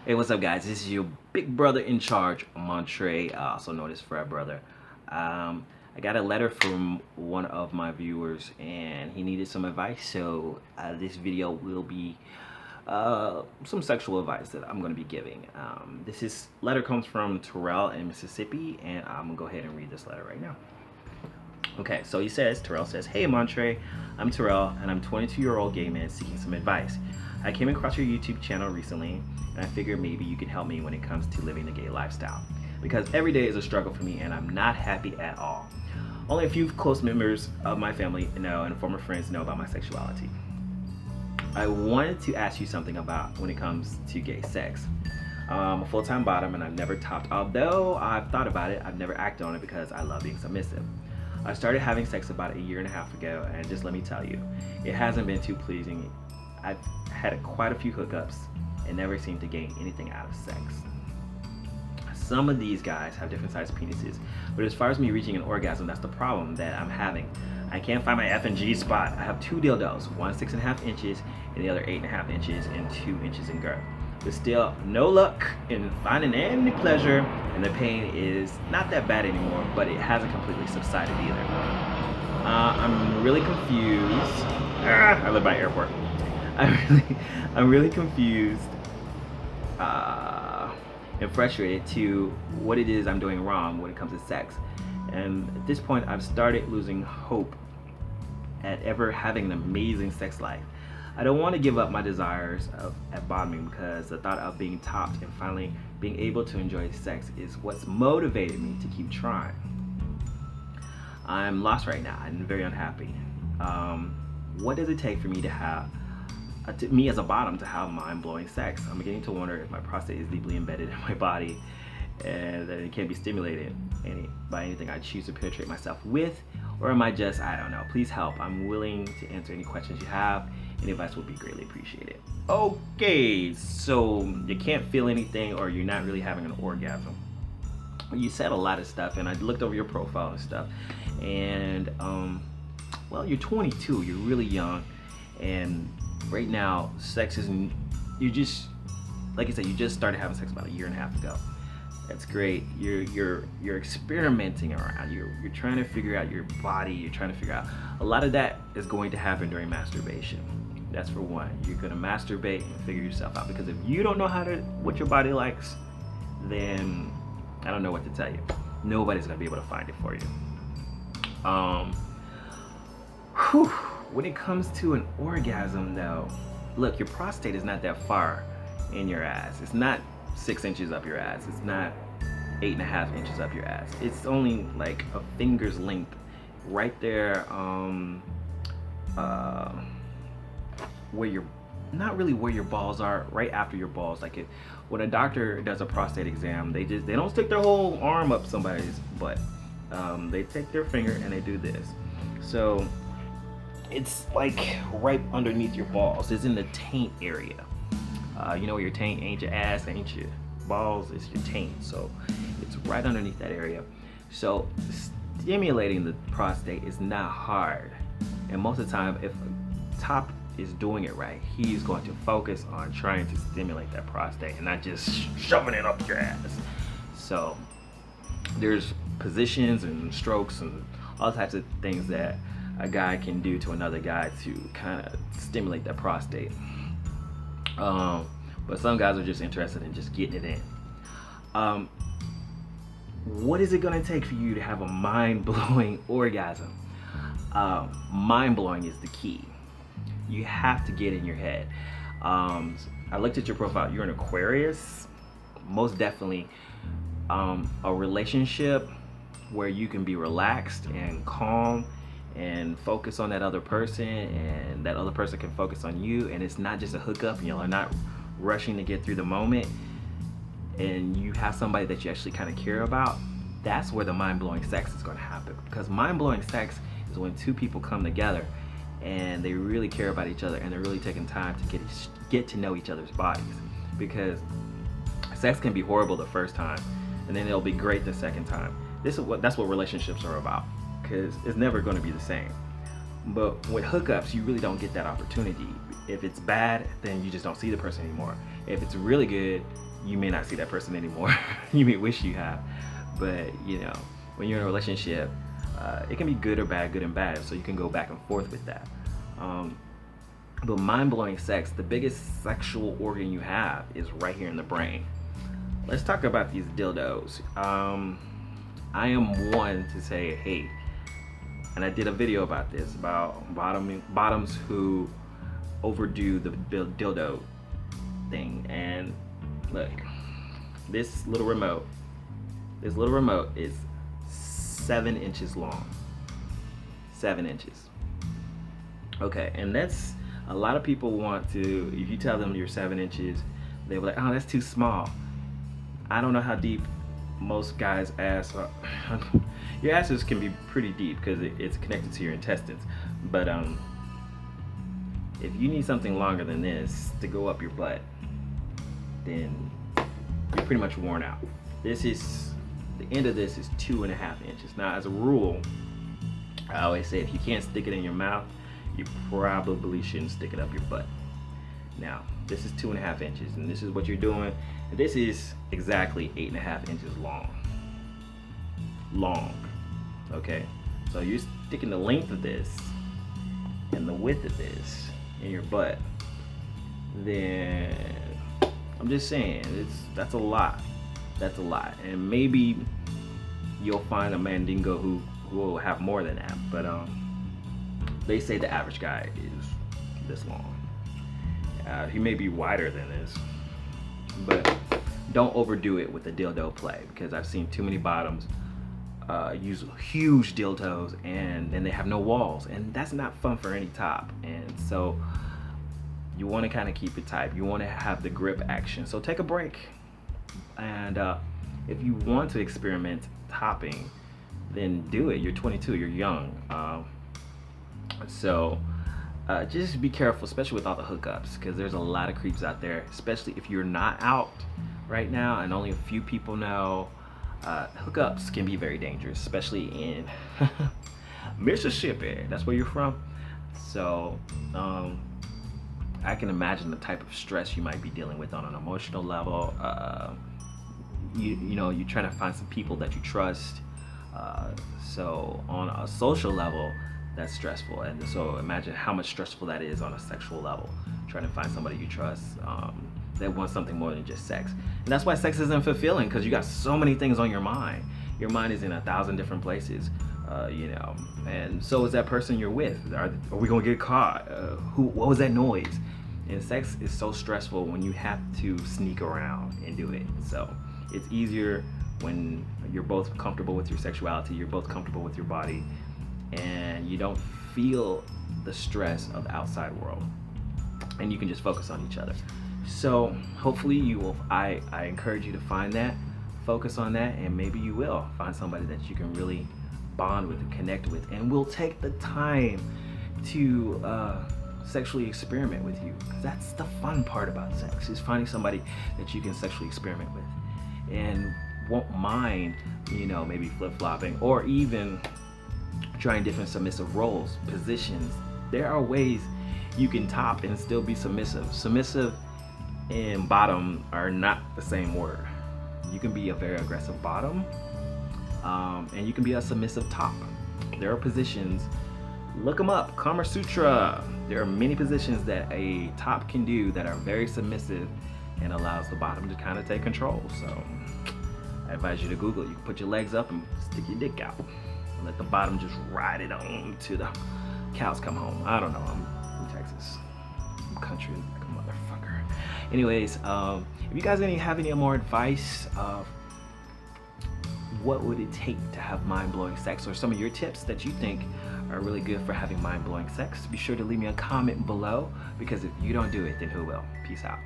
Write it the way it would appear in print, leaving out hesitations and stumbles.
Hey, what's up, guys? This is your big brother in charge, Montre, also known as Fred Brother. I got a letter from one of my viewers, and he needed some advice. So this video will be some sexual advice that I'm going to be giving. This letter comes from Terrell in Mississippi, and I'm gonna go ahead and read this letter right now. Okay, so Terrell says, "Hey Montre, I'm Terrell, and I'm a 22-year-old gay man seeking some advice. I came across your YouTube channel recently, and I figured maybe you could help me when it comes to living the gay lifestyle. Because every day is a struggle for me, and I'm not happy at all. Only a few close members of my family know, and former friends know about my sexuality. I wanted to ask you something about when it comes to gay sex. I'm a full-time bottom, and I've never topped. Although I've thought about it, I've never acted on it because I love being submissive. I started having sex about a year and a half ago, and just let me tell you, it hasn't been too pleasing. I've had quite a few hookups and never seemed to gain anything out of sex. Some of these guys have different sized penises, but as far as me reaching an orgasm, that's the problem that I'm having. I can't find my F and G spot. I have two dildos, one 6.5 inches and the other 8.5 inches and 2 inches in girth. But still, no luck in finding any pleasure, and the pain is not that bad anymore, but it hasn't completely subsided either. I'm really confused. I live by airport. I'm really confused and frustrated to what it is I'm doing wrong when it comes to sex. And at this point, I've started losing hope at ever having an amazing sex life. I don't want to give up my desires at bottoming because the thought of being topped and finally being able to enjoy sex is what's motivated me to keep trying. I'm lost right now and very unhappy. What does it take for me to have, me as a bottom, to have mind-blowing sex? I'm beginning to wonder if my prostate is deeply embedded in my body and that it can't be stimulated by anything I choose to penetrate myself with, or am I just, I don't know. Please help. I'm willing to answer any questions you have. Any advice would be greatly appreciated." Okay, so you can't feel anything, or you're not really having an orgasm. You said a lot of stuff, and I looked over your profile and stuff, and well, you're 22, you're really young, and right now, sex isn't, you just, like I said, you just started having sex about a year and a half ago. That's great. You're experimenting around. You're trying to figure out your body. You're trying to figure out. A lot of that is going to happen during masturbation. That's for one. You're gonna masturbate and figure yourself out, because if you don't know what your body likes, then I don't know what to tell you. Nobody's gonna be able to find it for you. When it comes to an orgasm, though, look, your prostate is not that far in your ass. It's not 6 inches up your ass. It's not 8.5 inches up your ass. It's only like a finger's length right there, where your, not really where your balls are, right after your balls. Like when a doctor does a prostate exam, they don't stick their whole arm up somebody's butt. They take their finger and they do this. So it's like right underneath your balls. It's in the taint area. You know where your taint ain't, your ass ain't your balls, it's your taint. So it's right underneath that area. So stimulating the prostate is not hard. And most of the time, if a top is doing it right, he's going to focus on trying to stimulate that prostate and not just shoving it up your ass. So there's positions and strokes and all types of things that a guy can do to another guy to kind of stimulate that prostate. But some guys are just interested in just getting it in. What is it gonna take for you to have a mind-blowing orgasm? Mind-blowing is the key. You have to get in your head. I looked at your profile. You're an Aquarius. Most definitely a relationship where you can be relaxed and calm and focus on that other person, and that other person can focus on you, and it's not just a hookup, and you're not rushing to get through the moment, and you have somebody that you actually kind of care about. That's where the mind-blowing sex is going to happen, because mind-blowing sex is when two people come together and they really care about each other, and they're really taking time to get to know each other's bodies. Because sex can be horrible the first time, and then it'll be great the second time. That's what relationships are about, because it's never going to be the same. But with hookups, you really don't get that opportunity. If it's bad, then you just don't see the person anymore. If it's really good, you may not see that person anymore. You may wish you have, but you know, when you're in a relationship, it can be good or bad, good and bad. So you can go back and forth with that. But mind-blowing sex, the biggest sexual organ you have is right here in the brain. Let's talk about these dildos. I am one to say, hey, and I did a video about this, about bottoms who overdo the dildo thing. And look, this little remote is 7 inches long. 7 inches. Okay, and that's, a lot of people want to, if you tell them you're 7 inches, they're like, oh, that's too small. I don't know how deep most guys' ass are. Your asses can be pretty deep because it's connected to your intestines. But if you need something longer than this to go up your butt, then you're pretty much worn out. This is, the end of this is 2.5 inches. Now, as a rule, I always say if you can't stick it in your mouth, you probably shouldn't stick it up your butt. Now, this is 2.5 inches, and this is what you're doing. This is exactly 8.5 inches long. Okay? So you're sticking the length of this and the width of this in your butt. Then, I'm just saying, that's a lot. That's a lot. And maybe you'll find a mandingo who will have more than that. But they say the average guy is this long. He may be wider than this, but don't overdo it with the dildo play, because I've seen too many bottoms use huge dildos and then they have no walls, and that's not fun for any top. And so you want to kind of keep it tight. You want to have the grip action. So take a break, and if you want to experiment topping, then do it. You're 22, you're young. Just be careful, especially with all the hookups, because there's a lot of creeps out there, especially if you're not out right now and only a few people know. Hookups can be very dangerous, especially in Mississippi. That's where you're from. So I can imagine the type of stress you might be dealing with on an emotional level. You know, you're trying to find some people that you trust. So on a social level, that's stressful. And so imagine how much stressful that is on a sexual level, trying to find somebody you trust that wants something more than just sex. And that's why sex isn't fulfilling, because you got so many things on your mind. Your mind is in 1,000 different places, you know, and so is that person you're with. Are we gonna get caught? What was that noise? And sex is so stressful when you have to sneak around and do it. So it's easier when you're both comfortable with your sexuality, you're both comfortable with your body, and you don't feel the stress of the outside world, and you can just focus on each other. So hopefully you will, I encourage you to find that, focus on that, and maybe you will find somebody that you can really bond with and connect with, and will take the time to sexually experiment with you. Because that's the fun part about sex, is finding somebody that you can sexually experiment with and won't mind, you know, maybe flip-flopping or even trying different submissive roles, positions. There are ways you can top and still be submissive. Submissive and bottom are not the same word. You can be a very aggressive bottom, and you can be a submissive top. There are positions, look them up, Kama Sutra. There are many positions that a top can do that are very submissive and allows the bottom to kind of take control. So I advise you to Google it. You can put your legs up and stick your dick out and let the bottom just ride it on till the cows come home. I don't know, I'm from Texas. I'm country like a motherfucker. Anyways, if you guys have any more advice of what would it take to have mind-blowing sex, or some of your tips that you think are really good for having mind-blowing sex, be sure to leave me a comment below, because if you don't do it, then who will? Peace out.